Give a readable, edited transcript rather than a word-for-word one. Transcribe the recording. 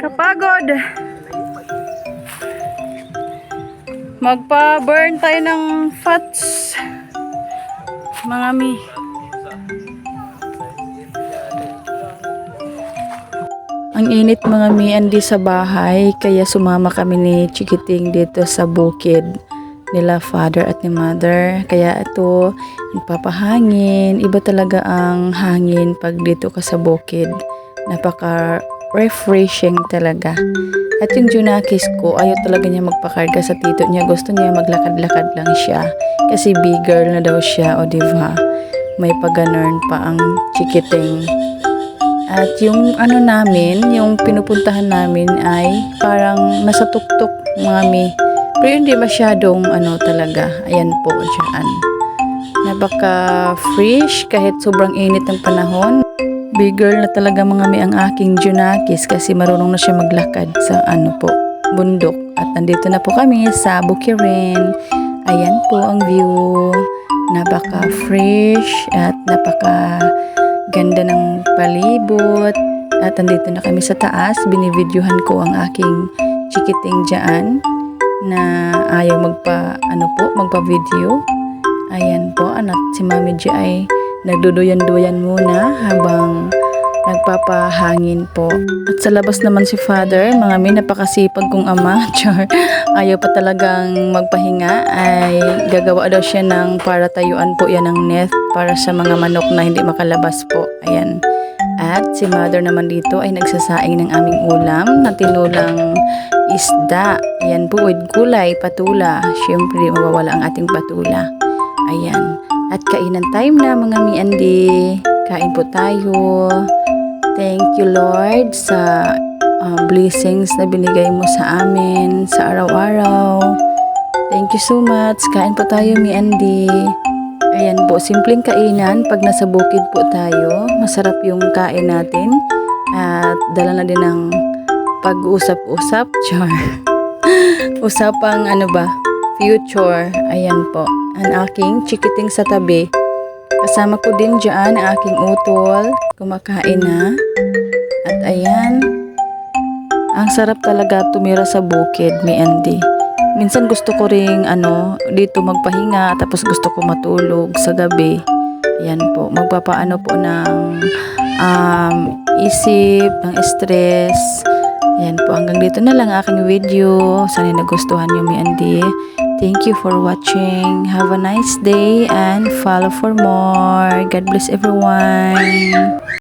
Kapagod. Magpa-burn tayo ng fats. Mga mi. Ang init mga mi, andi sa bahay, kaya sumama kami ni Chikiting dito sa bukid nila father at ni mother. Kaya ito, nagpapahangin. Iba talaga ang hangin pag dito ka sa bukid. Napaka refreshing talaga. At yung Junakis ko, ayaw talaga niya magpakarga sa tito niya. Gusto niya maglakad-lakad lang siya. Kasi big girl na daw siya, o diba? May pag-ganern pa ang Chikiting. At yung ano namin, yung pinupuntahan namin ay parang nasa tuktok, mami. Pero hindi masyadong ano talaga. Ayan po, dyan. Napaka-fresh kahit sobrang init ng panahon. Big girl na talaga mga mi ang aking Junakis kasi marunong na siya maglakad sa ano po, bundok. At nandito na po kami sa Bukirin. Ayan po ang view. Napaka-fresh at napaka-ganda ng palibot. At nandito na kami sa taas. Binivideohan ko ang aking Chikiting dyan na ayaw magpa-video. Ayan po, anak si Mami G ay nagduduyan-duyan muna habang nagpapahangin po. At sa labas naman si father, mga mi, napakasipag kong ama. Char, ayaw pa talagang magpahinga, ay gagawa daw siya ng para tayuan po yan ng net para sa mga manok na hindi makalabas po. Ayan. At si mother naman dito ay nagsasaing ng aming ulam na tinulang isda. Ayan po, with gulay, patula. Siyempre, mawawala ang ating patula. Ayan. At kainan time na mga mi-andi. Kain po tayo. Thank you Lord sa blessings na binigay mo sa amin sa araw-araw. Thank you so much. Kain po tayo mi-andi. Ayan po, simpleng kainan. Pag nasa bukid po tayo, masarap yung kain natin. At dala na din ng pag-usap-usap. Char. Usapang ano ba? Future. Ayan po. Ang aking Chikiting sa tabi. Kasama ko din dyan ang aking utol. Kumakain na. At ayan. Ang sarap talaga tumira sa bukid, mi Andy. Minsan gusto ko ring dito magpahinga. Tapos gusto ko matulog sa gabi. Ayan po. Magpapaano po ng isip, ng stress. Ayan po. Hanggang dito na lang aking video. Sana nagustuhan nyo, mi Andy. Thank you for watching. Have a nice day and follow for more. God bless everyone.